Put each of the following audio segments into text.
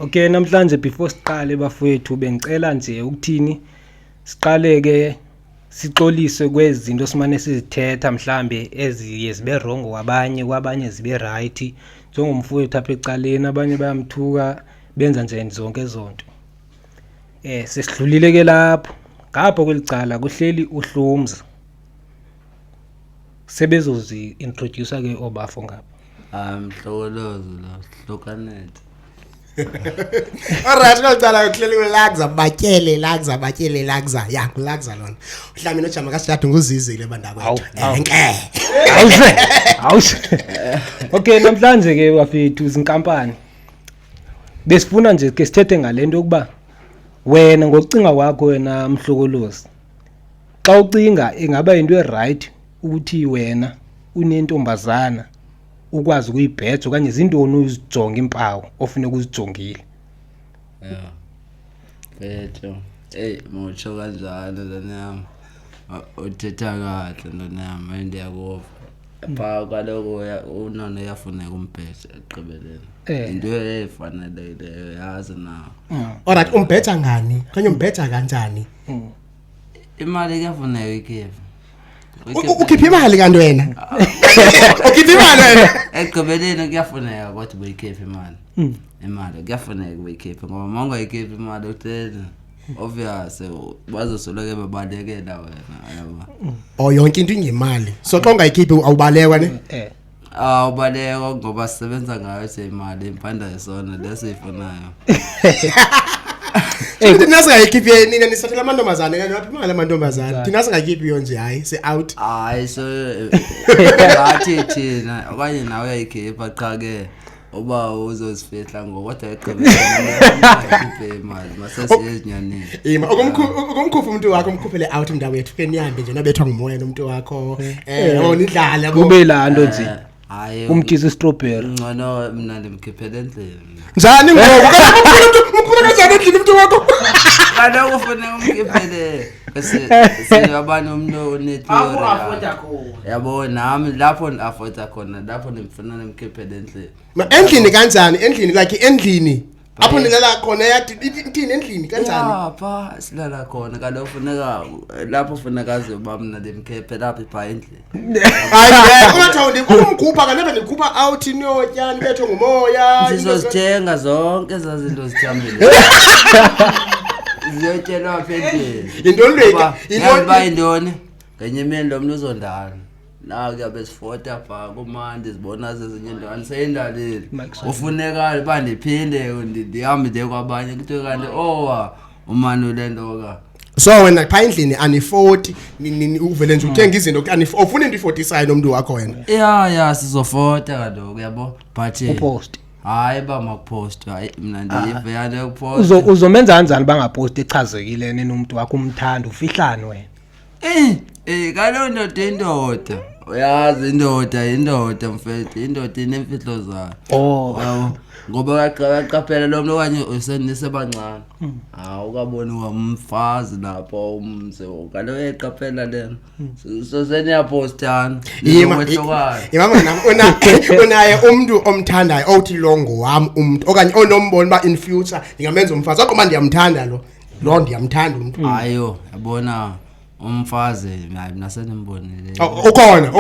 Okay, namhlanje before siqale bafowethu bengicela nje ukuthini siqale ke sixolise kwezinto simane sizithetha mhlambe eziye zibe wrong kwabanye zibe right njengomfowethu apha ecaleni abanye bayamthuka benza nje zonke zonto. Sesidlulile ke lapho ngapha kwelicala kuhleli uHlumza. Sebezozi introduce ke obafo ngapha. Mhlokolozi lo Hlokanet. Alright, ngicala ukuhleli uLagza batyele Lagza. Ya, uLagza lona. Uhlamini ojama kaSithathu nguzizile bandakwethu. Awuse. Okay, namhlanje ke bafethu izinkampani. Besifuna nje ke sithethe ngalento ukuba wena ngokucinga kwakho wena Mhlokolozi. Xa ucinga ingaba into eright ukuthi wena unentombazana ukwazi ukuyibheja okanye izintoni uzijonga impawu ofuna ukuzijongile. Betho. Mutsho kanjalo lana. Uthetha kahle lana ndiyakova. Pha kaloku unona yafuna ukumbheja eqibeleni. Into efanele yazi na. Alright, umbheja ngani? Kanye umbheja kanjani? Imali kuyafuneka ikhepha. Ukhipha imali kanti wena? Ukhipha imali wena? Eqibeleni kuyafuneka ukuthi buyikhepha imali. Imali kuyafuneka buyikhepha ngoba manga ikhepha imali uthela. Obvious bazosoloke bebalekela wena yabo. Yonke into ingemali. So xa ungayikhiphi awubalekwa ne? Ubalekwa ngoba sisebenza ngayo imali impanda yesona lesiyifunayo. Thina singayikhiphi nina nisathela amantombazane lapha imali amantombazane. Thina singayikhiphi yonje hayi se out. Hayi so bathi thina okanye nawe uyayikhipha cha ke oba uzosifihla ngokodwa eqhubeka imali masasiyezinyaneni. Ukumkhupha umuntu wakho umkhuphele out mntawethu ke nihambe nje nabethwa ngumoya nomuntu wakho nidlala yabo. Kube lanto nje. Hayi umkhize strawberry. Ngcono mina ndimkhiphele endlini. Njani ngoku? Umkhupha kanjani endlini umuntu wakho? Kana ufuna umkhiphele bese abantu umuntu onetheory. Yabo nami lapho afford khona lapho nimfuna nimkhiphele endlini. Endlini kanjani? Endlini like endlini. Apho nilala khona yathi ithini endlini kanjani? Pha silala khona kaloku ufuneka lapho ufuneka azoba mina lemkhephe lapha pha endlini. Hayi ungathawundi umkhupha kanebe nikhupha out niyotyani bethwe ngumoya. Sizozithenga zonke zazinto zithambile. Ziyotshelwa apha endlini. Intoni leka? Intoni? Ngenye imini lo muntu uzondana. La kuyabe sifota pha kumandi sibona zezinye into anisayendalile. Ufuneka bandiphinde ndihambe nje kwabanye kuthi kanti umanu lendoka. So wena pha endlini ani40 uvele nje uthenga izinto ufuna into 40 nomuntu wakho wena. Yeah sizofota kaloku yabo but upost. Hayi bamakupost hayi mina ndiyive yale ukupost. Uzomenza kanjani bangapost echazekile nomuntu wakho umthanda ufihlane wena? Kaloku indoda. Uyazi indoda mfethu indoda inemfihlo zayo. Ngoba yaqaphela lo muntu okanye usenesebancane. Ukabona umfazi lapho umse kaloku yaqaphela lena. So seniyapostana. Imama nami unaye umuntu omthandayo othi longo wami umuntu okanye onombona ba in future ngingamenza umfazi kodwa manje ndiyamthanda lo ndiyamthanda umuntu. Hayo yabona umfazi mina senimbonile. Ukhona.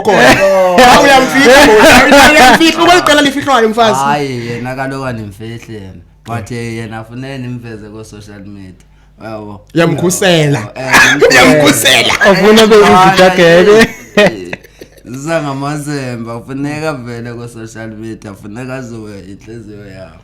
Uyamfihla ubaqala lifihlwayo umfazi. Hayi yena kaloku animfihle yena. But yena afuneka nimveze ko social media. Yabo. Yamkhusela. Afuna bezigagele. Zangamazemba ufuneka vele ko social media ufuneka azowe inhliziyo yakho.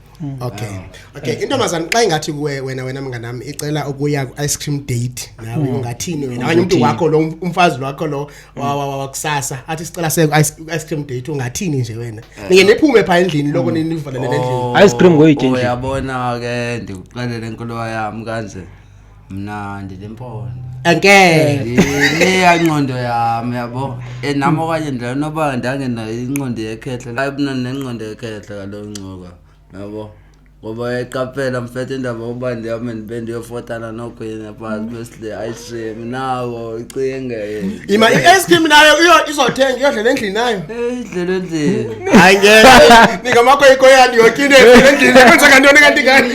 Okay intombazana xa ingathi kuwe wena mnganami icela ukuya ku ice cream date nawe ungathini wena okanye umuntu wakho lo umfazi wakho lo wakusasa athi sicela se ice cream date ungathini nje wena ninge niphume pha endlini lokho nivalele endlini ice cream ngoyithe nje uyabona ke ndikuxelele inkolo yami kanje mina ndilempondo ngqondo yami yabo nami okanye ndlela noba ndangena ingqondo yekhehle la mina nengqondo yekhehle kaloku ncoka yabo ngoba eqaphela mfethu indaba yokuba ndihamba ndiyofotana noGwenya phasi besidle ice cream nawo icinge ima i-ice cream nayo izothenga iyodlela endlini nayo idlela endlini hayi ngeke ningamakho ikoyani yokine endlini kwenza kantoni kanti ngani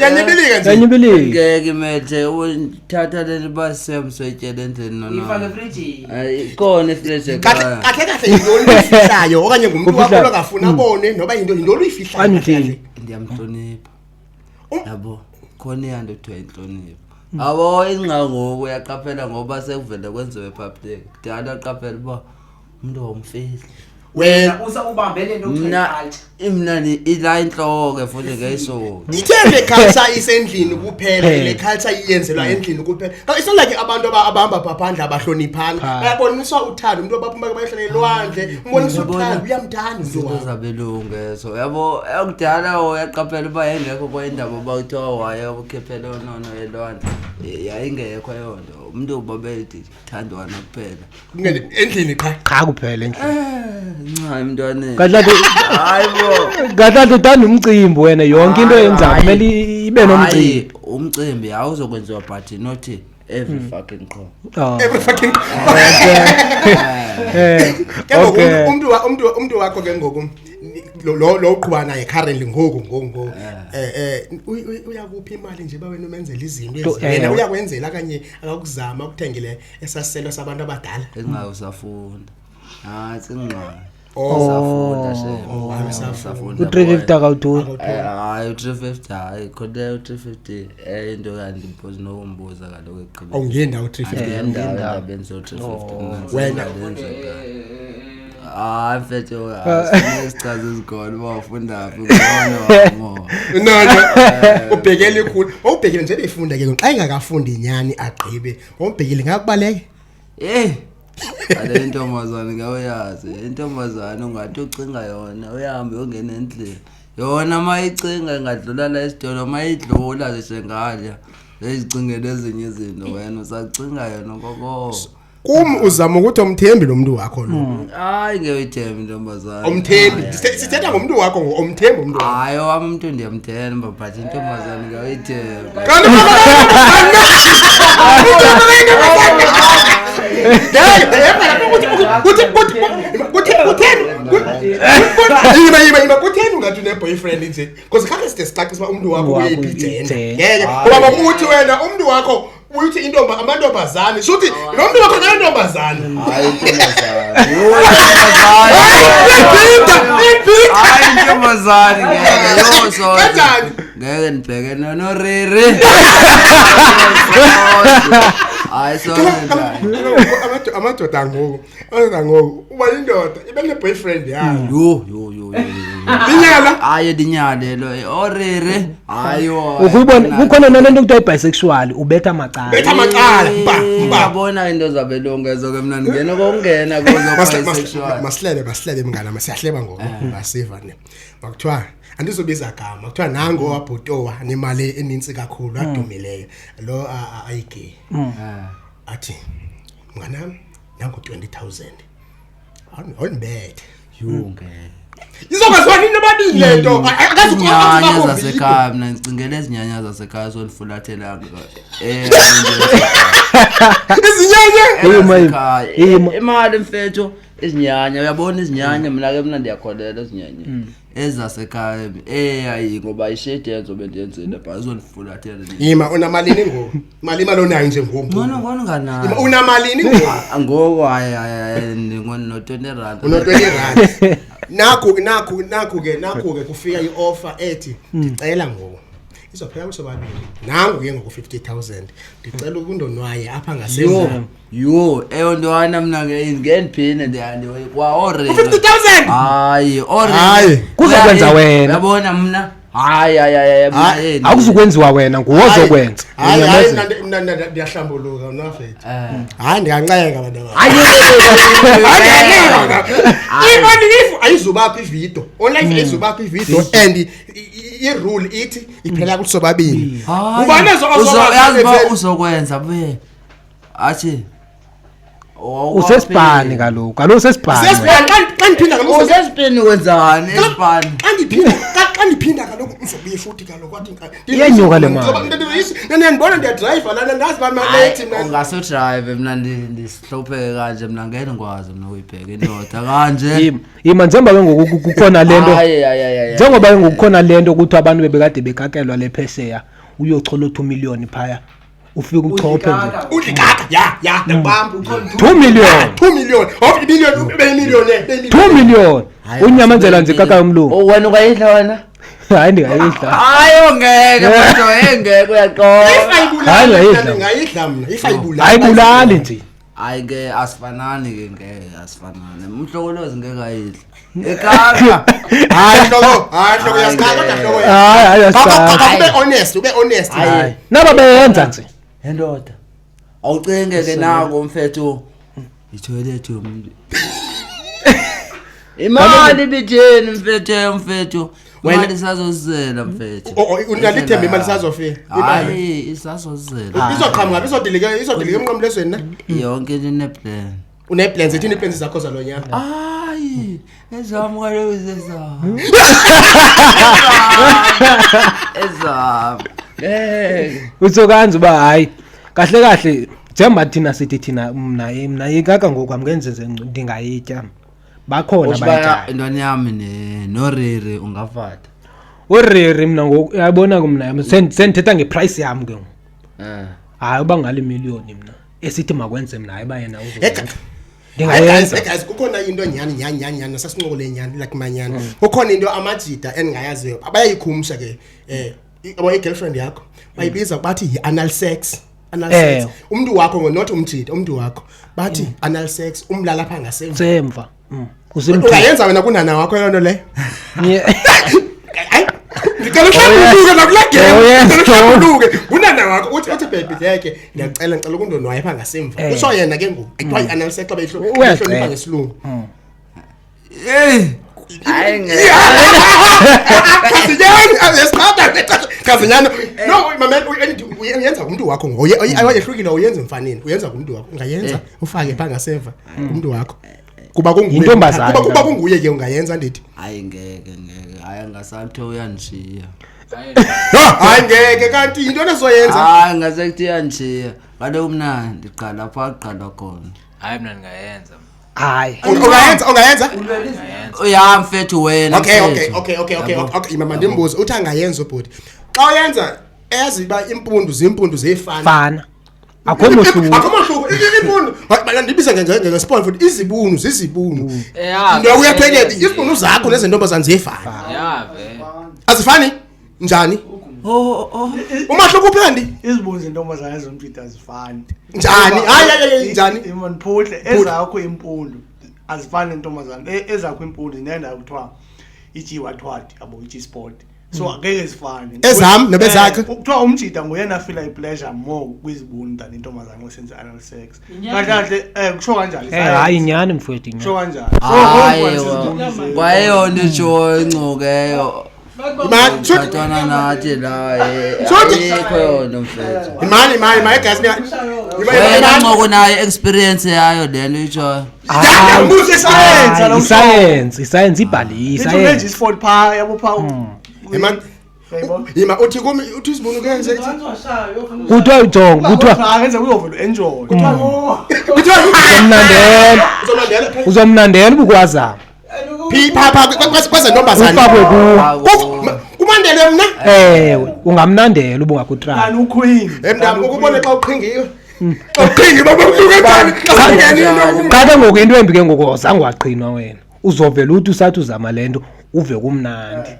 yanyibilika nje yanyibilika ngeke methe uthatha leli basemswetshela endlini nona ifake fridge khona ifridge kahle kahle into oyifihlayo okanye ngumuntu wakho lokafuna abone noba into oyifihlayo ndiyamhlonipha yabo khona iyanto kuthiwa inhlonipho abo ingqangoku uyaqaphela ngoba sekuvele kwenziwe public kudala aqaphela uba umuntu womfihlo wena usakubambele into mina ila inhloko futhi ngeyisoko ngithembe culture isendlini kuphela le culture iyenzelwa endlini kuphela it's not like abantu abahamba phandle abahloniphana bayabonisa uthando umuntu obaphuma bayehlala elwandle umbonisa uthando uyamthanda umuntu wakhe zabelungezo yabo ekudala uyaqaphela uba engekho kwendaba bawuthiwa waye ukukhephela onono elwandle yayingekho yonto umuntu ubabethi thandwana kuphela endlini cha kuphela endlini nca emntwaneni Gadla uthanda umcimbi wena yonke into yenza kumele ibe nomcimbi umcimbi awuzokwenziwa but not every fucking qho every fucking umuntu wakho ke ngoku lo uqhuba naye currently ngoku uyakuphi imali nje ba wena umenzela izinto wena uyakwenzela kanye akakuzama ukuthengile esasiselo sabantu abadala engayo usafunda sinqa safunda safunda u350 akawuthuli hayi u350 hayi khona u350 into kanti impose nokumbuza kaloku eqhibeni awungenda u350 ngenda benzo u350 wena mfethu sichaze izikole bafunda phi ngona mo no ubhekele ikhulu ubhekele nje efunda ke xa engakafundi inyani agqibe ubhekele ngakubaleke ale intombazane ngawuyazi intombazane ungathi ucinga yona uyahambe ungena endlini yona mayicinga ingadlula la isitolo mayidlula zishengalya ezicingele ezinye izinto wena usacinga yona kokho uzama ukuthi umthembi lo muntu wakho lo hayi ngiyithemba intombazane umthembi sithetha ngomuntu wakho umthembi umuntu hayi wami umuntu ndiyamthemba but intombazane ngiyithemba kutheni ungathi une-boyfriend nje because khakhe side sicacisa uba umuntu wakho uyayibhijenda ngeke ngoba bakuthi wena umuntu wakho uyithi amantombazane shuthi lo muntu wakho nayintombazane hayi intombazane ngeke ndibheke noRiri hayi amadoda ngoku uba indoda ibe ne-boyfriend yayo dinyala hayi dinyalelo oRiri hayo ukubona kukhona nento kuthiwa bisexual ubetha amacala yabona into zabelungezo ke mina ngena kokungena kozo bisexual masilebe mngana masiyahleba ngoku basiva ne bakuthiwa andizobiza gama kuthiwa nango wabhutowa nemali eninzi kakhulu adumileyo lo ayigay athi mnganami nango 20,000 awunibethe yonke izokwaziwa nini nobabili lento akazinyanya zasekhaya mina ngicingela ezinyanya zasekhaya solifulathela izinyanya imali mfethu izinyanya uyabona izinyanya mina ke mina ndiyakholela izinyanya ezasekhaya hayi ngoba ishade yenzo bendiyenzile bazolifulathela yima unamalini ngoku imali onayo nje ngoku ngona nganayo unamalini ngoku ngoku hayi ngino 20 rand uno 20 rand naku ke kufika ioffer ethi ndicela ngoku izophela kusobabili nangu ke ngoku 50,000 ndicela ukundonwaye apha ngasemva eyondwana mina ke ngendiphine ndiyandiwe kwa already 50,000 hayi kuzokwenza wena yabona mna hayi akuzukwenziwa wena nguwozokwenza hayi ndiyahlambuluka unafethu hayi ndiyancenga abantu imali ayizubaphi ivideo online ayizubaphi ivideo and irule ithi iphela kusobabili ubani uzokwenza be athi usesibhani kaloku usesibhani xa ndiphinda usesibhani wenzani esibhani xa ndiphinda kaloku uzobuye futhi kaloku wathi Iyenyuka le mali. Ndiyandibona ndiyadrive lana ndazi bamalethi mna. Ungasodrive mina ndisihlopheke kanje mina ngeke ngikwazi mina ukuyibheka indoda kanje. Yima njengoba ke ngoku kukhona lento. Hayi. Njengoba ke ngokukhona lento ukuthi abantu bebekade bekakelwa lephesheya uyochola 2 million phaya. Ufika uchophe nje. Udlikaka ya nabamba 2 million. 2 million. Of million ube millionaire. 2 million. Unyamazela nje kaka yomlungu. Wena ungayidla wena? Hayi ndingayidla. Hayi ongeke mfethu engeke uyaqoqa. Ngayidla mina. Ifayibula. Ayibulali nje. Hayi ke asifanani ke ngeke asifanani. Umhlokolozi ngeke ayidla. Ekaka. Hayi hloko yasikhala hloko. Hayi Ube honest. Hayi. Naba beyenza nje. Endoda. Awucinge ke nako mfethu. I-toilet yomuntu. Imali bijeni mfethu. Imali sazozela mfethu. Unalithemba imali sazofika. Hayi isazozela. Izoqhamuka izodilika emnqamlezweni na. Yonke ineplan. Uneplans ethi iplans zakho zalonyaka. Hayi ezami kaloku ezami. Utsokanza uba hayi kahle njengoba thina sithi thina mina ikaka ngokwamkenze ndingayitya bakhona bayitya intwana yami norere ungavata urere mina uyabona kumna sendithetha ngeprice yami ke hayi uba ngale million mina esithi makwenze mina hayi ba yena uzoyenza ndingayenza guys kukhona into nyani sasinqokole nyani like manyana kukhona into amajida engayaziyo abayayikhumsha ke yabo igirlfriend yakho bayibiza bathi yi-anal sex. Umuntu wakho not umjida umuntu wakho bathi anal sex umlala pha ngasemva uyayenza wena kunana wakho yonto le ngicela uhlambuluke nakulageke unana wakho uthi baby yake ngiyacela ukundono waye pha ngasemva usho yena ke ngoku ekuthiwa i-anal sex xa beyihlonipha ngesilungu Kazinyana no mama uyenza umuntu wakho ayehlukile uyenza mfanini uyenza kumuntu wakho ungayenza ufake pha ngaseva umuntu wakho kuba kunguye intombazana kuba kunguye ke ungayenza ndithi hayi ngeke hayi angasathe uyanishiya hayi ngeke kanti into ezoyenza hayi ngasekuthi uyanishiya kaloku mna ndiqala pha qala khona hayi mina ningayenza hayi ungayenza ya mfethu wena okay mama ndimbuze uthi angayenza ubhuti xa uyenza eyaziba impundu zefana fana akho mohluko impundu bana ndibiza ngesport futhi izibunu zizibunu ndio uyathekela izibunu zakho nezentombazana zefana yave azifani njani umahluko uphandi izibunu zentombazana zompita azifani njani hayi njani imaniphuhle ezakho impundu azifani nentombazana ezakho impundu nenda kuthiwa ijiwa thwadi abo ichi sport so akeke zifane ezam nebezakhe kuthiwa umjida nguyena feel pleasure more kwizibunu than intombazana ngosenza anal sex kahle kusho kanjani hayi nyani mfowethu kusho kanjani so kwayona ijo encukeyo Matshana nathi la ayikho yona mfethu imali guys wena ncoko nayo experience yayo lelo ijo science ibhalisa science sport pha yabo pha Ima uthi kumi uthi izibunu kenze kuthiwa ujonga kuthiwa akenze uyovela enjoy uzomnandela ubukwazama pha kwezentombazana ufakwe kuwo kumandele mna ungamnandela ubungakutry kanti uqueen emntana ukubona xa uqhingiwe uqhingi babamhlukethani xa ngoku into embi ke ngoku azange waqhinwa wena uzovela uthi usathi uzama lento uve kumnandi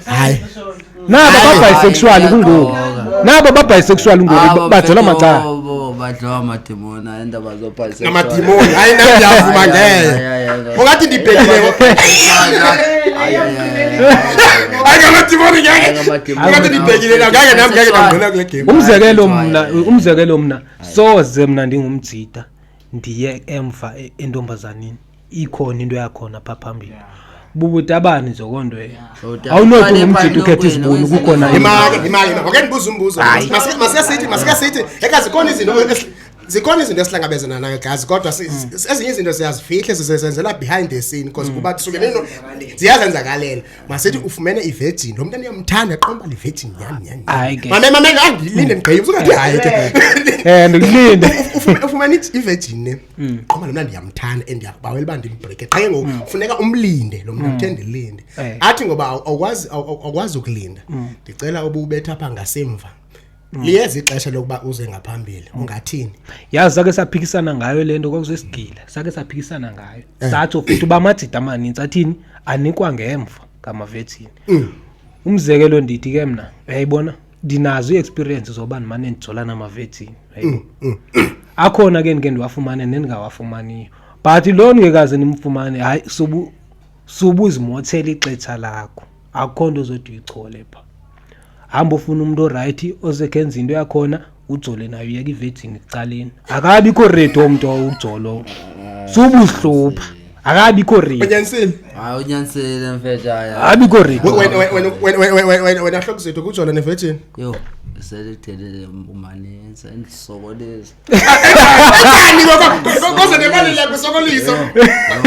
hayi nabo babisexual kungoku nabo babisexual ngoku badzola macala badlowa amadimoni indaba zobisexual amadimoni hayi nandiyavuma ngeke ungathi ndibhekile ayigamadimoni ngeke ungathi ndibhekile ngeke nami ngeke ngangena kule game umzekelo mna soze mna ndingumjida ndiye emva entombazanini ikhona into yakhona pha phambili bubutabani zokonto awunothi umjida ukhethe izibunu kukhona imali ngeke ndibuza umbuzo masike sithi ekazi khona izinto zikhona izinto esihlangabezana nayo guys kodwa ezinye izinto siyazifihla sisenzela behind the scene because kuba kusuke neno ziyazenzakalela masithi ufumene ivirgin lo mntana uyamthanda qomba le virgin yani mama ngilinde ngigqibe usungathi hayi ke ndikulinde ufumene ivirgin ne qomba lo mntana ndiyamthanda and ndiyakubawela bandi break qhaye ngokufuneka umlinde lo mntana uthende linde athi ngoba awukwazi ukulinda ndicela ububetha apha ngasemva liyeza ixesha lokuba uze ngaphambili ungathini yazi sake saphikisana ngayo lento kwakusesigila sake saphikisana ngayo sathi futhi bamajida amaninzi athini anikwa ngemva ngamavetini umzekelo ndithi ke mina uyayibona dinazo iexperience zoba nimane nijolana amavetini hayibo akhona ke ngeke ndiwafumane nendingawafumaniyo but lo ngekaze nimfumane hayi subuzimothela ixetsha lakho akho nto zoduyichole pha hamba ufuna umuntu oright osekenza into yakhona ujole nayo yeke ivetting ecaleni akabikho ready umuntu ujolo subuhlupha akabikho ready unyanisile hayi unyanisile mfethu akabikho ready wena hloko zethu kujona nevirgin yo selithelele umanenza endisokoleza yani ngokuze nemali lakho sokoliso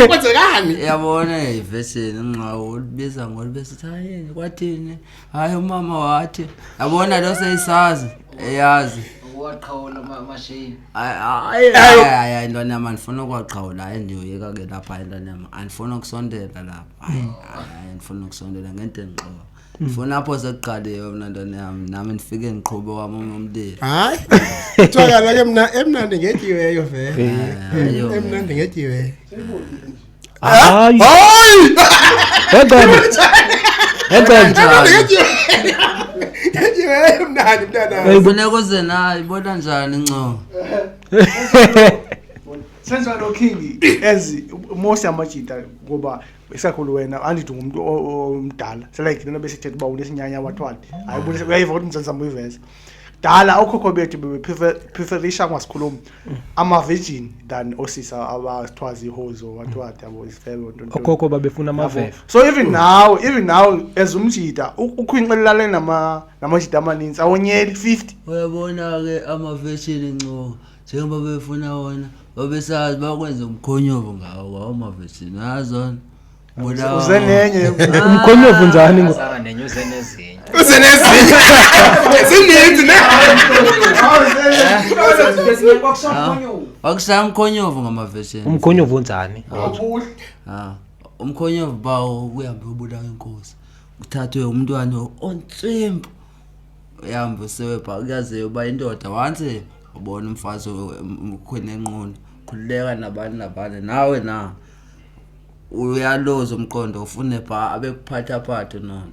kwenzekani yabona ivesini nqawo ubiza ngolibesithi hayi kwathini hayi umama wathi yabona lo seyisazi eyazi waqhawula amashini hayi intwana yami andifuna ukwaqhawula endiyoyeka ke lapha intwana yami andifuna ukusondela lapha hayi andifuna ukusondela ngento enqoba Funa apho sekuqaliwe mina ntwana yami nami ndifike ngiqhube wami umlilo. Hayi. Kuthiwa ke mina emnandi ngetiweyo vele. Emnandi ngetiweyo. Hayi. Hayi. Ngetiweyo mnandi mntana. Ufuna kuze nayo ibona njani nco. Senza lo king as most amajita ngoba esakhulu wena andithi umuntu omdala selike lena bese thethe ba unesinyanya wathwali ayibona uyayiva ukuthi mzansi amuyiveza dala okhokho bethu bepreferisha ngasikhuluma ama virgin than osisa abathwazi ihozo wathwathi yabo isifebe nto okhokho babefuna amaveve so even now as umjita ukhwinqelela namajita amaninzi awonyeli 50 uyabona ke ama virgin nco njengoba befuna wona babesazi bakwenza umkhonyovo ngawo amavesi nazona uzenenye umkhonyovo njani ngo saka nenyuze nezinye zininzi ne akusamkhonyovo ngamavesi umkhonyovo njani umkhonyovo bawo kuhambe ubulawa inkosi kuthathwe umntwana ontsimbu uhambe sewepha kuyaze uba indoda wanze ubona umfazi ukhwene enqondo khuleka nabani nawe na uyaloza umqondo ufune pha abekuphatha phatho nona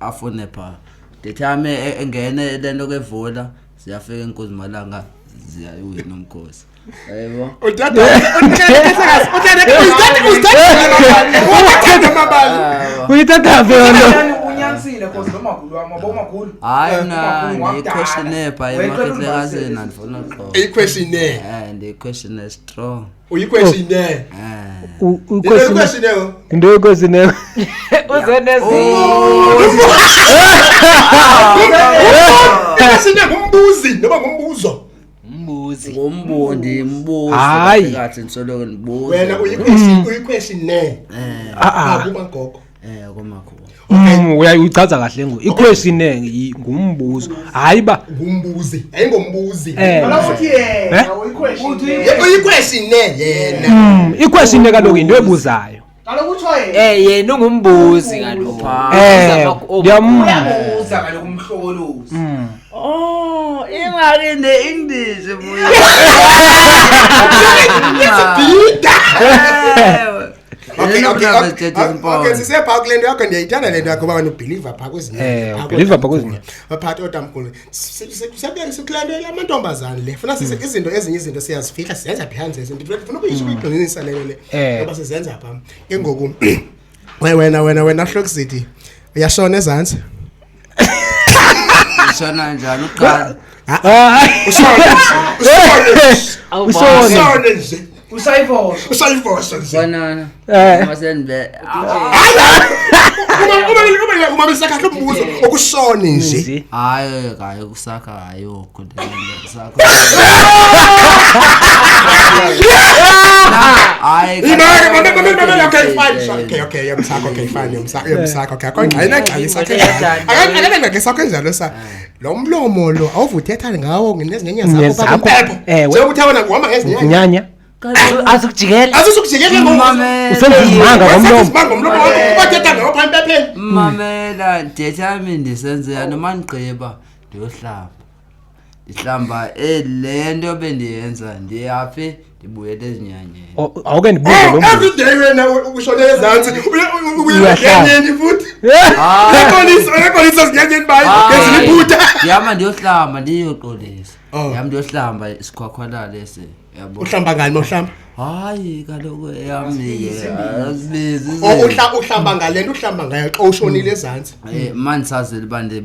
afune pha dethame engene lento kevola siyafika enkosi malanga ziyayuwina umkhosi hayibo utata uyithatha vele unyanisile cause nomakhulu wamabomakhulu hayi na ni-questionnaire pha emafihlekazeni andifuna uxoxa i-questionnaire ndi-questionnaire strong uyi-questionnaire ukwesine into yokwesine uze nezinye questionnaire ngumbuzi noma ngumbuzo umbuzi imbuzo Hayi. kathi nisoloko nibuza wena uyi-questionnaire kumagogo komakhulu uyayichaza kahle ngo iquestionnaire ngumbuzo hayi ba ngumbuzi ayingombuzi alakuthi yena uyiquestion uyi-questionnaire yena iquestionnaire kaloku into ebuzayo alakuthi yena yena ungumbuzi kaloku uyabuza kaloku umhlokolozi oh ingaki ne-english buya Okay sisepha kule nto yakho ndiyayithanda le nto yakho uba nobeliever phaa kwezinye believer phaa kwezinye. baphathi otamkhulu sikule nto yamantombazane le funa izinto ezinye izinto siyazifihla siyenza behind the scenes ndifuna ukuyisho ukuyigqinisisa lelo le ngoba sizenza phaa ke ngoku wena Hlokuzithi uyashona ezantsi shona njani uqala usone nje usayivosha usayivosha nje banana masenbe uma besakha umbuzo okushone nje hayi kusakha hayo kodwa kusakha hayi okay yamsakho okay fine yamsakho okay akongqina xa isakhe akangeke njalo sa lo mlomo lo awuvuthetha ngawo ngezinye zakho bampepho nje uthawona kuhamba ngezinyanya Azukujikela. Azusukujikela Mamela. Usenzimanga ngomlomo wakho bathetha ngawo phambi phepheni. Mamela ndethami ndisenze noma ngiqeba ndiyohlamba. Ndihlamba lento bendiyenza ndiyaphi ndibuyele ezinyanyeni. Awuke ndibuze lo muntu. Every day wena ushone ezantsi uyenyanyeni futhi. Ekolisa zinyanyeni bayi ngezilibuta. Yama ndiyohlamba ndiyoqolisa. Yami ndiyohlamba isikhwakhwala lesi. Yabo. Uhlamba ngani mohlamba? Hayi kaloku yami asibizi. Uhlamba ngalento uhlamba ngayo xa ushonile ezantsi. Manje sazile bande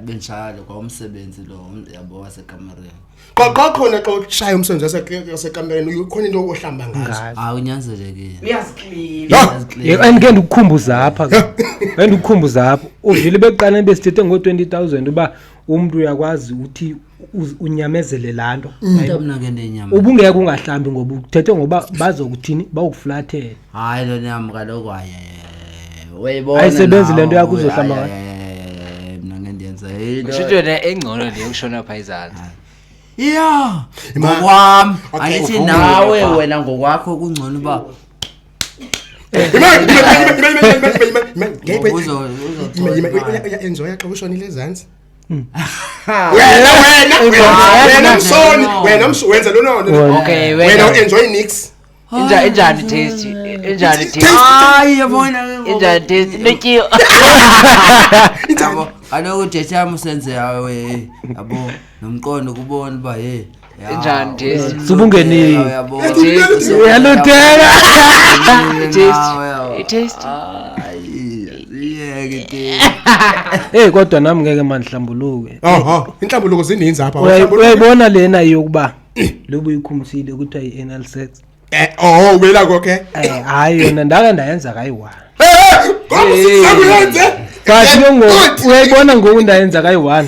benishaya kwa umsebenzi lo yabo wasekamereni. Xa khona xa ushaya umsebenzi wasekamereni ukhona into ohlamba ngazo. Hayi unyanzelekile. Uyaziclean. Andike ndikukhumbuza apha. Ndikukhumbuza apha. Uvile beqala besithethe ngo20,000 uba umuntu uyakwazi uthi unyamezele lanto. Mina ke nenyama. Ubungeke ungahlambi ngoba uthethe ngoba bazokuthini bawukuflathela. Hayi lo nyama kaloku wayibona. Ayisebenzi lento yakho uzohlamba ngayo. Mina ngendenza yilo. Shito ne engcono le kushona phayizana. Yeah. Ngokwami angithi nawe wena ngokwakho kungcono ba. Enjoy xa ushonile ezantsi. Wena msoni wenza lo Okay, wena enjoy nix. Enjani taste? Enjani taste? Hayi yabona ke. Enjani taste? Lokiyo. Yabo kaloku dethami senze yawe yabo nomqondo kubona ba Enjani taste? Subungeni. Yabo. Uyalutela. Taste. Kodwa nami ngeke mandihlambuluke. Inhlambuluko zininzi apha. Uyayibona lena yokuba lobu ikhumisile ukuthi ayi-anal sex. Wela konke. Hayi yona ndake ndayenza kayi-1. Sakuyenze. Kathi uyayibona ngoku ndayenza kayi-1.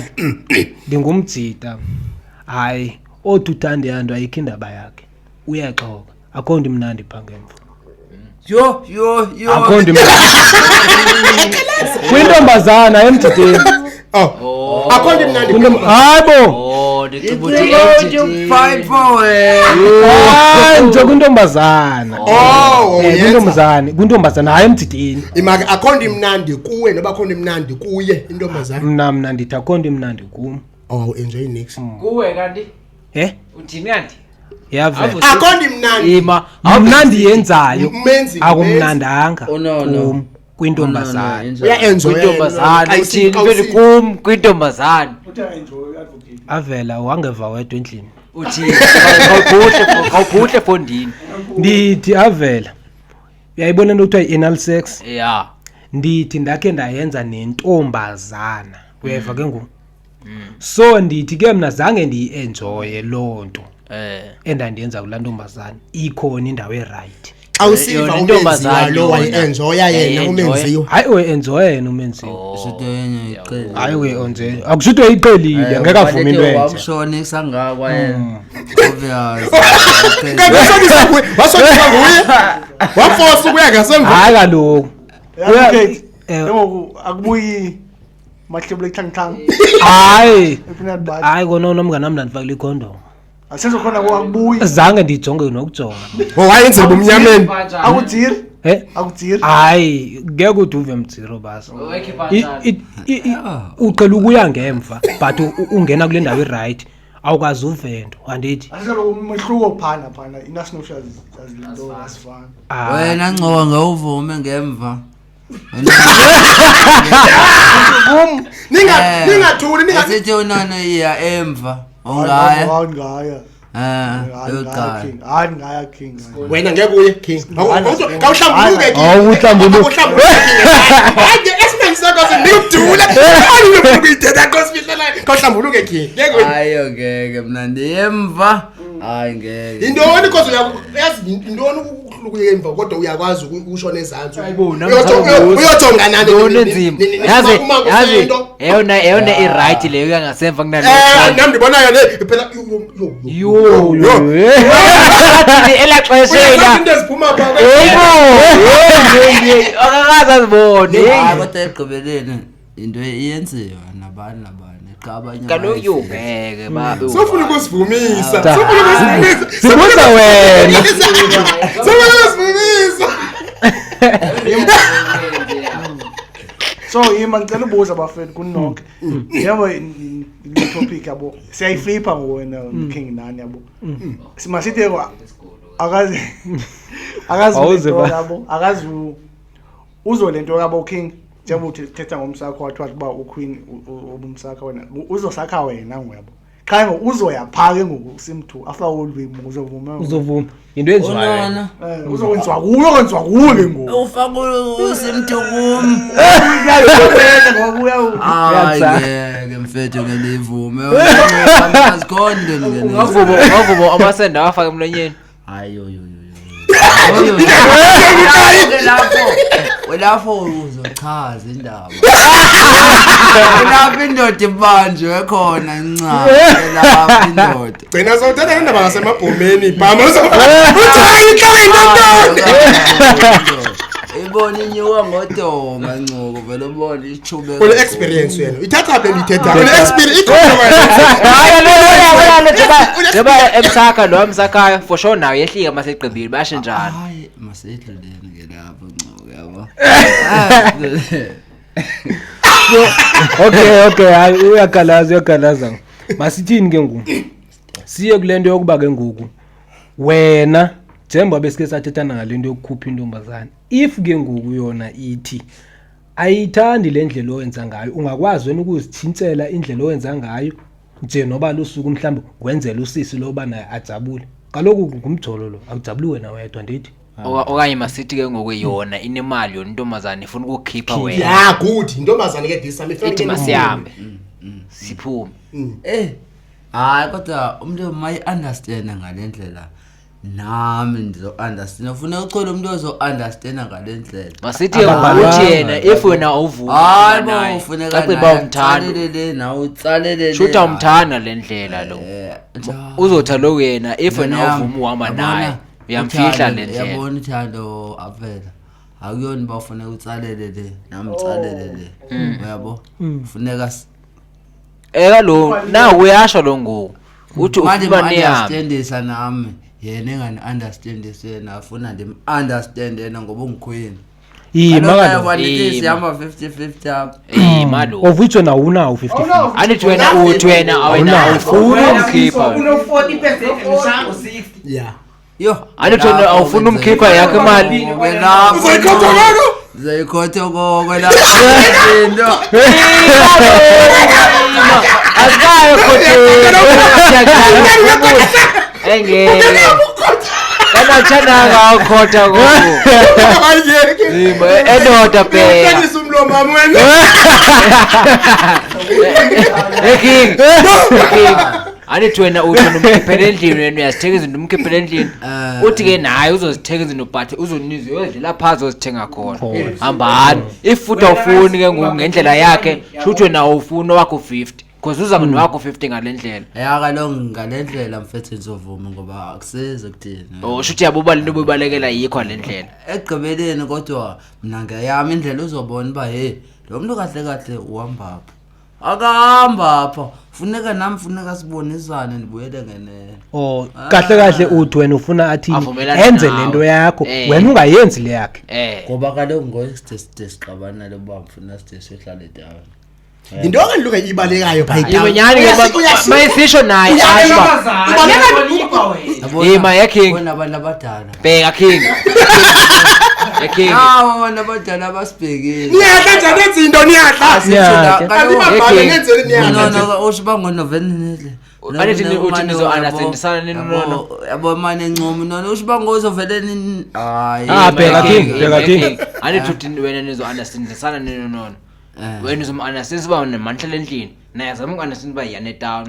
Ngingumjita. Hayi othutande yanto ayikho indaba yakhe. Uyaxoka. Akho nto imnandi phangemva. Yo. Akho nto imnandi. Kwintombazana emjiteni. Akho nto imnandi. Hayibo. Ndicubuthi fight for Nje kwintombazana. Kwintombazana hayi emjiteni. Imake akho nto imnandi kuwe noba akho nto imnandi kuye intombazana. Mna ndithi akho nto imnandi kum. Enjoy nix. Kuwe kanti? Uthini kanti? Yavela. Akho nto imnandi. Ima, Mnandi yenzayo. Umenzi. Akumnandanga. No. Kwintombazana. Uya-enjoy. Kwintombazana uthini vele kum kwintombazana. Avela wangeva wedwa endlini. Uthini? Awubhuhle fondini. Ndithi avela. Uyayibona into kuthiwa i-anal sex? Yeah. Ndithi ndakhe ndayenza nentombazana. Uyeva ke ngoku? So ndithi ke mina zange ndiyi-enjoye loo nto. Endandiyenza kulaa ntombazana. Ikhona indawo e-right. Awusiva umenziwa lo wayi-enjoya yena umenziwa. Hayi we-enjoya yena umenziwa. Isito yenye iqela. Hayi we-enjoy. Akusho ukuthi uyiqelile ngeke avuma into enje. Wamshona isangakwa yena. Obvious. Wasonisa nguye. Waforce ukuya ngasemva. Hayi kaloku. Okay. Ngoku akubuyi mahlebule tlangtlang. Hayi. Epeanut butter. Hayi kona nomngane nami ndifakile ikondom. Asenzo khona akubuyi. Zange ndijonge nokujonga. Wayenzela umnyameni. Akudziri. Akudziri. Hayi ngeke uduve mdziro basa. Uqela ukuya ngemva but ungena kule ndawo e-right awukazi uvento andithi. Asikalo umehluko phana inational azilinto asifana. Wena ngcoka ngawuvume ngemva. Ningathuli Asithi unona iya emva. Ungaya. Ngaya. Yoqala. Hayi ngaya king. wena ngeke uye king. Awuhlambuluke king. Awuhlambuluke. Hayi esimeni sakho sindikudula. Uyithetha kosifihlela kohlambuluke King. Ngeke Hayo ngeke mina ndiyemva. Hayi ngeke. Indoni cause uyazi indoni ukulukuye emva kodwa uyakwazi ukushona ezantsi. Uyojonga nani nzima yazi eyona i-right leyo yangasemva kunalo nami ndibona yona phela yo elaxeshela into eziphuma pha akakaza azibone Kodwa egqibeleni into iyenziwa nabani qabanye kaloku ngeke sofuna ukusivumisa sibuza wena So yima ngicela ubuza bafethu kunonke. Yabo le topic yabo. Siyayiflipa ngowena King nani yabo. Simasithi akazi yabo. Akazi uzolento yabo King. Njengoba uthi thetha ngomsakho wathi ba uQueen ubumsakho wena. Uzosakha wena ngoyabo. Cha ngo uzoyaphaka ngokusimthu after ulwimi uzovuma. Into enziwayo. Uzokwenziwa kuyo ke ngo. ufaka usimthukumi ngeke mfethu ngelivume asikhonde ngavubo amasenda afaka emlonyeni hayo Welapho uzochaza indaba. Welapho indoda ibanjwe khona incane. Welapho indoda. Gcina sawuthatha indaba ngasemabhomeni bhama uthi inhloko indoda. Ibona inyuka ngodonga ncoko vele ubona ichube. Ule experience wena. Ithatha phela ithetha. Ule experience Ngoba emsakha lo emsakhayo for sure nayo yehlika maseqebile bashe njalo. Hayi masedluleni ke lapho ncoko yabo. Okay hayi uyagalaza masithini ke ngoku siye kulento yokuba ke ngoku wena njengoba besike sathethana ngalento yokukhupha intombazane if ke ngoku yona ithi ayithandi le ndlela owenza ngayo ungakwazi wena ukuzithintsela indlela owenza ngayo nje noba lusuku mhlawumbe wenzela usisi loba naye ajabule kaloku ngumjolo lo akujabuli wena wedwa ndithi okanye masithi ke ngokweyona inemali yona intombazane ifuna ukukhipha wena yeah good intombazane ke this I'm ithi masihambe siphume hayi kodwa umuntu mayi understand ngalendlela nami ndizo understand ufuna uchola umuntu ozo understand ngalendlela masithi ukuthi yena if wena awuvuma naye ufuneka uba umthanda na utsalele shutha umthanda lendlela lo uzotha lo yena if wena awuvuma uhamba naye uyamfihla lendlela yabona uthando avela akuyona bafuna utsalele le nami utsalele le uyabo ufuneka lo na uyasho lo ngoku uthi ufuna nihambe understandisa nami yena engani understandise yena afuna ndim understand yena ngoba ungikhwini makalo sihamba 50-50 up malo of which one awunawo 50 anithi wena uthi wena awena ufuna umkhipha uno 40% mshango 60 yeah yo anithi wena awufuna umkhipha yakhe imali Zayikhotha kwela into asikayo engeke kana chana ngakhotha ngoku endoda phela umlomo wena eking anithi wena uthi nomkhiphela endlini wena uyazithenga izinto umkhiphela endlini uthi ke naye uzozithenga izinto but uzoniza uyodlela phansi uzithenga khona hambani if futhi awufuni ke ngoku ngendlela yakhe shuthi wena awufuni wakho 50 because uza nowakho 50 ngalendlela yakalonga ngalendlela mfethu ngizovuma ngoba akusize kuthina shuthi yabo into bobalekela yikho lendlela egqibeleni kodwa mina ngeyami indlela uzobona ba lo muntu kahle uhamba akahamba apha funeka nami funeka sibonisane ndibuyele ngenene kahle uthi wena ufuna athi enze lento yakho wena ungayenzi le yakhe ngoba kaloku ngoyiside sixabana lo baba ufuna side sihlale down into kanluke ibalekayo ibenyani ke mayisisho naye ashwa ma yaking wena abantu abadala bheka king yaking abantu abadala abasibhekile niyahla njani izinto niyahla alibabhale ngenzele niyahla no ushiba ngoNovember anithi uthi nizo understandisana ninono yabo manje encomo nona ushiba ngozovele hayi bheka king anithi uthi wena nizo understandisana ninono wena uzom-understand uba nemanhlela endlini naye azama uku-understand uba yana etown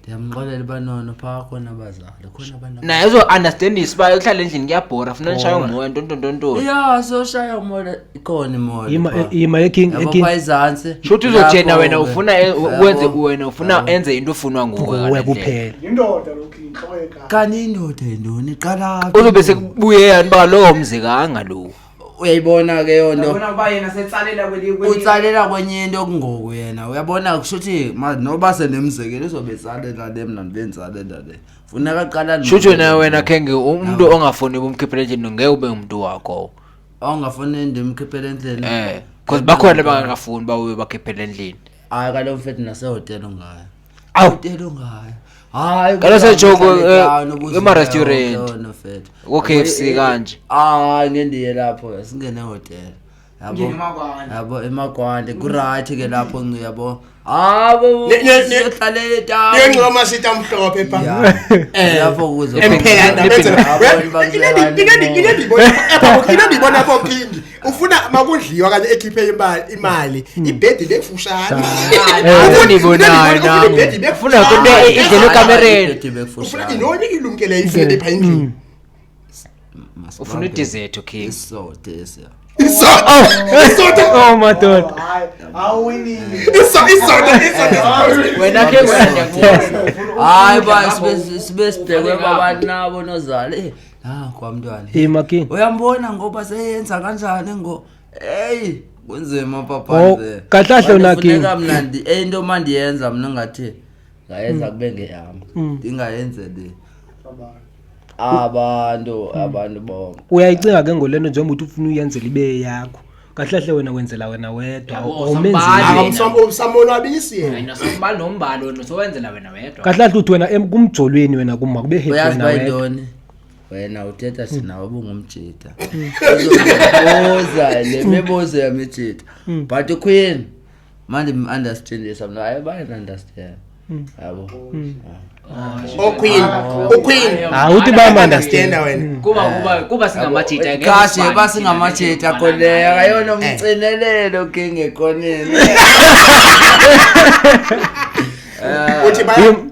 ndiyamxolela banono phaa khona abazali khona abantu naye uzo-understandisa uba ukuhlala endlini kuyabhora funa nishaya umoya ntontontontoni ya soshaya umoya ikhona imoya yima yabopha izantsi shuthi uzojena wena ufuna wena ufuna enze into ofunwa nguwe kuphela Indoda lokhu inhloko. kanti indoda yintoni iqala uzobe sekubuye yani uba lowo mzekanga lo uyayibona ke yonto Yabona uba yena setsalela utsalela kwenye into okungoku yena uyabona kushuthi noba senemzekelo uzobetsalela le mna ndibentsalela le funeka aqala shuthi wena khenge umuntu ongafuni ubumkhiphela endlini ngeke ube ngumuntu wakho ongafuni ndimkhiphela endlini because bakhona bangakafuni uba ube bakhiphela endlini hayi kaloku mfethu nasehotela ungayo Awu. hotela ungayo hayi Kaloku sejoko, ema-restaurant. Ko-KFC kanje. ngendiye lapho singene ehotela yabo eMagwande kuright ke lapho yabo abo siyohlala etawu Yenxa amasita amhlophe pha. lapho kuzo Emphela ndabenzela. Inendibona bophindi. Ufuna makudliwa kanye ekhiphe imali. Ibhedi bekufushana. Akunibonayo nami. Ufuna kunto idlele ekamereni. Ufuna inoni ilumkele ifele pha endlini. Ufuna idessert okay. isotesa Oh madoda Hayi, awuwinile. Isoda. Wena ke wena ngiyakubona. hayi ba sibe sibhekwe babantu nabo nozali kwamntwana yima uyambona ngoba seyenza kanjani hey kunzima Oh, papa kahlahle unaki. funeka mnandi into mandiyenza mina ngathi ngayenza kube ngeyami ndingayenzeli abantu bonke uyayicinga ke ngolento njengoba uthi ufuna uyenzela ibe yakho kahlahle wena wenzela wena wedwa Samolwabisi yena. Wena sombali nombalo wena sowenzela wena wedwa. kahlahle uthi wena kumjolweni wena kuma kube hate uyazi wena wedwa bayintoni wena uthetha sina ubungumjita uzobuza le mibuzo yamijita but queen manje understand something I understand yabo Queen. uthi ba Understand wena. Kuba singamajita ke. kahle basingamajita koleka ayona umcinelelo kengekoneni Uthi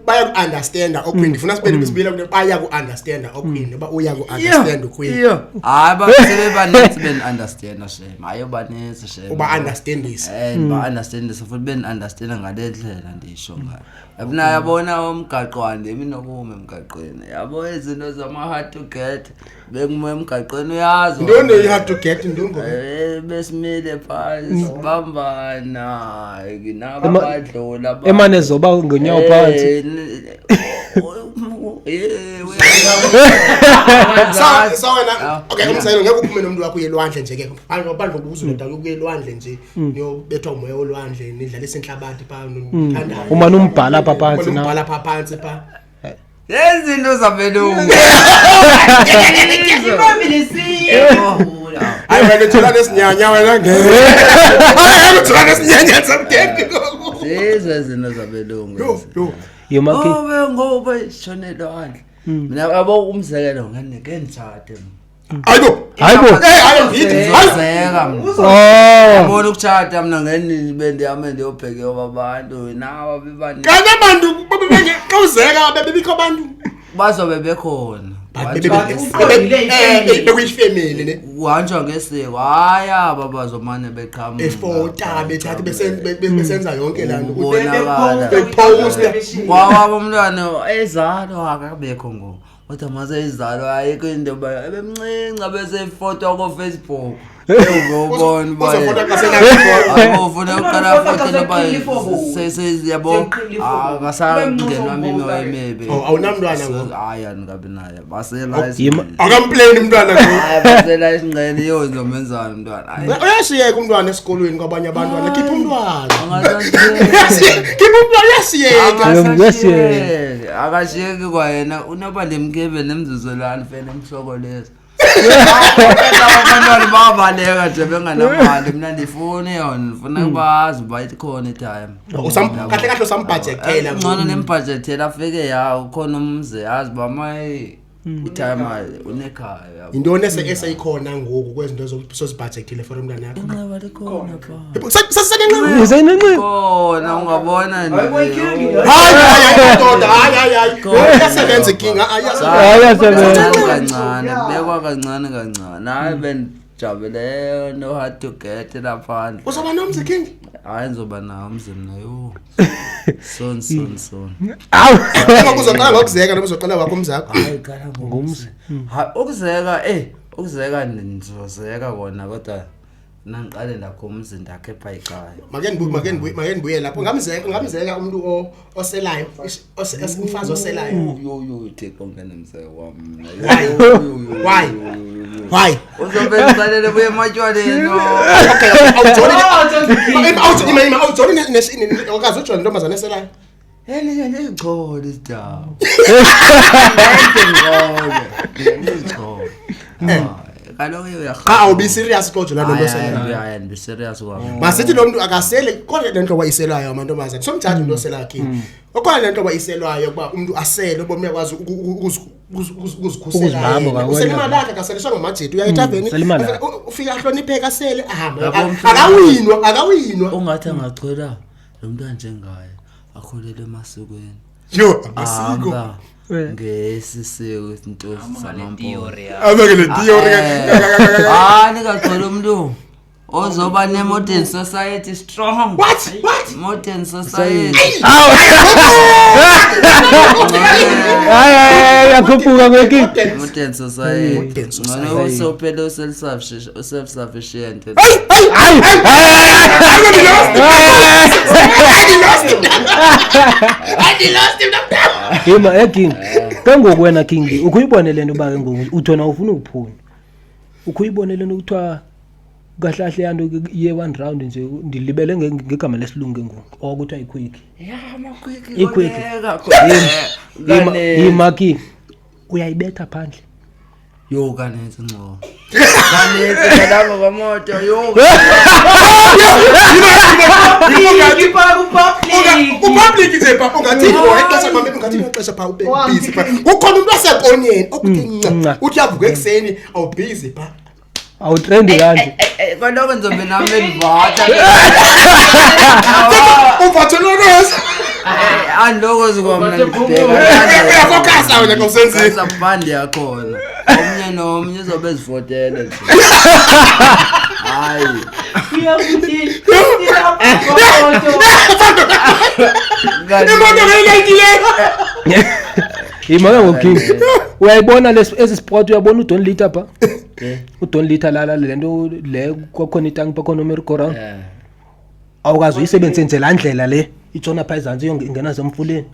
baya understand oqueen. Ngifuna sibele sibila kule baya ku understand oqueen ngoba uya ku understand uqueen. hayi basebebanetsi ben-understanda shame hayo banetsi shame Uba understandisa. ba-understandisa futhi beni-understanda ngale ndlela ndisho ngayo yabona yabona umgaqwane mina okume emgaqweni yabo izinto zama-hard to get bekume emgaqweni uyazi Ndono you have to get ndongo. besimile phansi sibambana nabo badlula emane zoba ngonyawo phansi So wena okay umsayelo ngeke uphume nomuntu wakho uyelwandle nje ke bandlo kubuza nodala ukuyelwandle nje niyobethwa umoya olwandle nidlala esenhlabathi pha nothandayo umane umbhala apha phansi na umbhala pha phansi pha yezinto zabelungu hayi wena thola nesinyanya wena ngeke hayi thola nesinyanya samdende zizo zinto zabelungu yima ngobe shonelwandle mina yabo umzekelo nganike ngithathe hayibo zeka oh bona ukuthatha mina ngeni bendiyame ndiyobheke abantu nawo bebani kana abantu babenge xozeka bebikho abantu bazobe bekhona bekuyifamily ne kuhanjwa ngesiko hayi aba bazomane beqhamuka efota bethatha besenza yonke la nto ubonakala beposta kwawabo umntwana ezalo akabekho ngo kodwa mase izalo ayikho into ebemncinci besefoto ko Facebook ubona uzofota ufuna uqala foto noba sesiyabo akasangenwa mimi emibi awunamntwana ngo hayi angabi naye basela isingqele akamplane umntwana ngo basela isingqele yonzo menzana umntwana uyashiyeka umntwana esikolweni kwabanye abantwana khipha umntwana angasashiyeka khipha umntwana uyashiyeka akashiyeki kwayena unoba lemkebe nemzuzolwane fene emhloko lezo abantwana babaleka nje benganamali mina ndifune yona ndifuna kubazi uba ikhona itime kahle kahle sambudgetela ngcono nembudgetela afike yawo khona umze yazi uba Utime unekhaya yabo. Indone eseyikhona ngoku kwezinto zozibudgetile for umntana yakho. Inqaba likhona pha. Sasenenqaba. Usenenqaba. Khona ungabona nje. Hayi. Yasebenza ikinga Ayasebenza. Kancane, bekwa kancane. Hayi benijabule no hard to get lapha. Uzoba nomzi king. Hayi ngizoba nawo umzimna yo. Son. Awu. Uzoqala ngokuzeka noma uzoqala wakho umzakho. Hayi kala ngomzi. Ha ukuzeka nizozeka kona kodwa nangiqale lakho umzini dakhe pha ekhaya. Make nibuye lapho. Ngamzeka umuntu oselayo, umfazi oselayo. Yo take ongena mzeke wami. Why? Uzobenzalele buye ematshwaleni no. Awujoli okazi ujoli ntombazane eselayo. Ngichole isdawo. Kaloku Awubi serious kodwa la nto oselayo. hayi be serious kwami. Masithi lo muntu akasele kodwa lento wayiselwayo amantombazane. Somthatha into oselayo king. Okhona lento wayiselwayo kuba umuntu asele uba uyakwazi ukuzikhusela. Usele imali yakhe akaselishwa ngamajethi uyayithaveni. Ufika ahlonipheka asele ahamba. Akawinwa. Ungathi angachwela lo mntwana njengaye akholele emasikweni. Yo, amasiko. Ngesiseko izinto zamampo. Abeke le theory. Ningachwela umuntu ozoba ne modern society strong. What? Modern society. Hayi yakhuphuka kweki. Modern society. Ngone usophela self-sufficient. Yima eking. Kangoku wena king ukuyibona lento ba ngoku uthona ufuna ukuphuna. Ukuyibona lento ukuthiwa kahlahle yanto ye one round nje ndilibele ngegama lesilungu ngoku okuthiwa iquick. Iquick. Yimaki uyayibetha phandle. Yo kanethe ngco. Kanethe kadanga kwamoto yo. Upublic nje pha ungathi ixesha mama ungathi ixesha pha ubusy pha. Kukhona umuntu wasekoneni okuthi nca uthi yavuka ekseni awubusy pha. Awutrendi kanje. Kaloku ngizobe nami endivatha. Uvathelonose. Andoko zikwamna ngibheka. Uyafocus wena ngosenzini. Sabandi yakhona. Omnye nomnye uzobe ezivotele nje. Hayi. Imoto ngiyayidile. Imaka ngoking. Uyayibona esi sport uyabona uDon Liter pha? uDon Liter la lento le kokhona itank pha khona uMerry Round. Awukazi uyisebenzise nje la ndlela le itshona pha izantsi ingena zemfuleni.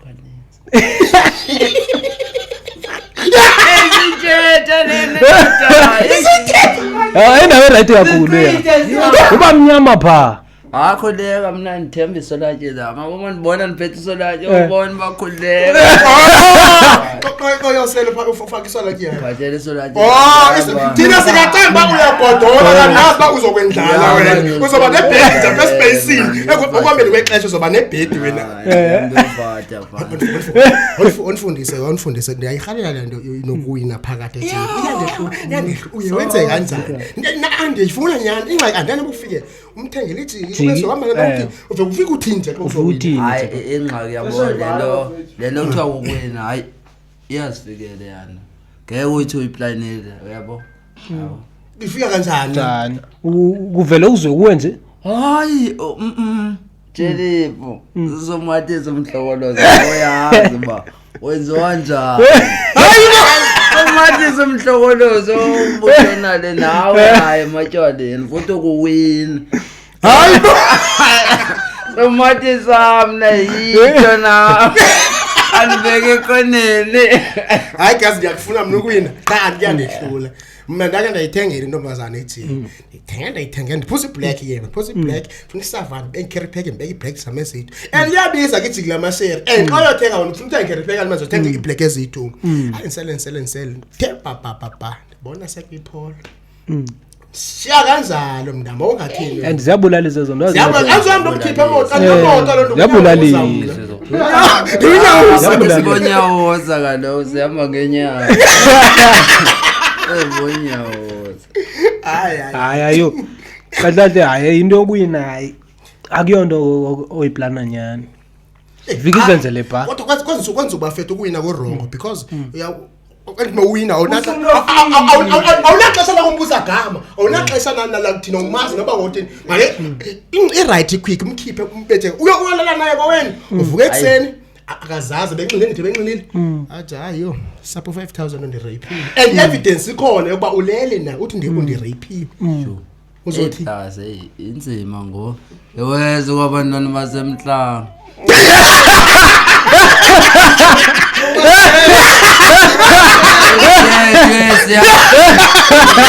Endaweni right kakhulu yena. Uba mnyama pha. Akhuleka mina ngithemba isolathe zama. Uma nibona niphethe isolathe ubona bakhuleka. Koyosele pha ufaka isolathe yakhe. Bathele isolathe. Thina singathemba uyagodola kanti nazi uzokwendlala wena. Uzoba nebed nje espacing. Okuhambeni kwexesha uzoba nebed wena. Ngizovatha pha. Unifundise ndiyayihalela lento inokuwina phakathi ethini. Iyandehlula uye wenze kanjani? Andiyifuna nyani ingxaki andana ukufike umthengele ijiki bese uhamba nokuthi uveke ufike uthinte xa Uvuthini. Hayi ingxaki yabo lento kuthiwa ukuwina hayi iyasifikele yana. Ngeke uthi uyiplanele uyabo. ifika kanjani? Njani? Kuvele uzwe nje. Hayi Jelipo uzomathisa umhlokolozo uyazi ba wenziwa njani? Umathisa umhlokolozo umbonale nawe hayi matshwaleni futhi ukuwina. Hayi Umathisa mina yitho na anibeke konene. hayi gazi ngiyakufuna mina ukuwina cha ndiyandehlula. Mina ndake ndayithengela intombazane ethini. Ndayithenga ndiphuza iblack yena. Ndiphuza iblack funa isavana bengicarry pack ngibeka iblack samesethu. And iyabiza kithi kulama share. And oyothenga wona ufuna uthenga carry pack manje uthenga iblack ezidungu. Hayi nsele. Themba Ndibona sekuyiphola. Siya kanjalo mndamba ungathini. And ziyabulalisa zona. Azohamba ukukhipha emoto kanimoto lo nto. Ziyabulalisa. Sibonyawoza kaloku sihamba ngenyawo. Ebonyawoza. Hayi. Ayo. Kahle hayi into okuyinayi. Akuyonto oyiplana nyani. Viki zenzele pha. Kodwa kwenza ubafethu ukuyina ko wrong because uyakuthi mawina awunaxa la kumbuza gama awunaxesha nala kuthina umazi noba ngothini manje I right quick umkhiphe umbethe uyolala naye kwawena uvuke ekseni akazazi benxilile ajayo sapho 5000 on the rape and evidence ikhona yokuba ulele na uthi ndi rape uzothi Ase inzima ngo yeweza kwabantwana basemhlanga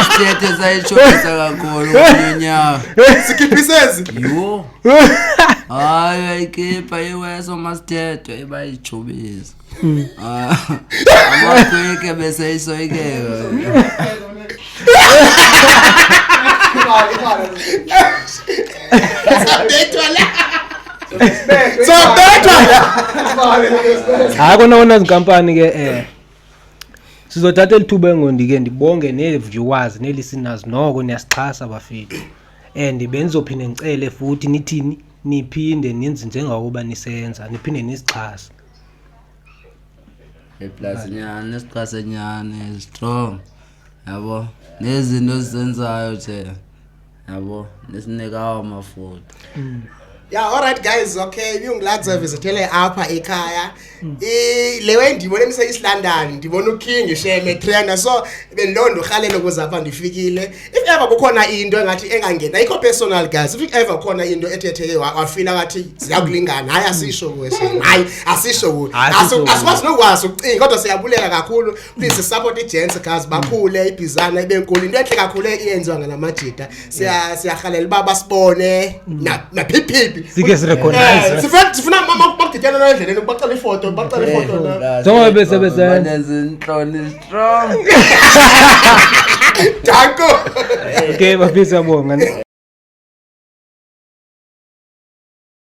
Sithethe sayitshonisa kakhulu kunyanya. Sikiphisezi. Yo. Hayi ayikhipha iweso masithethe ebayijubisa. Amakweke bese isoyikeka. Akona izinkampani ke sizothatha elithuba engondi ke ndibonge neviewers nelisteners noko niyasixhasa bafethu bendizophinde ngicele futhi nithini niphinde nenze njengokuba nisenza niphinde nisixhasa Plus nyane esiqhase nyane strong yabo nezinto sizenzayo nje yabo nesinekawo amafutha Yeah, all right guys, okay, ngiyongladza visitele apha ekhaya. Lewe ndibone mise London, ndibona uKing Sheme trainer so bendondo khalelo kuze apha ndifikile. If ever kukhona into engathi engangena, ayikho personal guys. If ever kukhona into ethetheke wafila ngathi siyakulingana, hayi asisho kwese. Hayi asisho ukuthi. Asikwazi nokwazi ukucinga kodwa siyabulela kakhulu. Please support igents guys bakhule ibhizana ibenkulu. Into enhle kakhulu iyenziwa ngalamajita. Siyahalela baba sibone na pipi. Sike sirecognize. Sifuna mama bakudityana endleleni bacela ifoto la. Zonke bese Inhloni strong. Danko. Okay, bafisa bonga.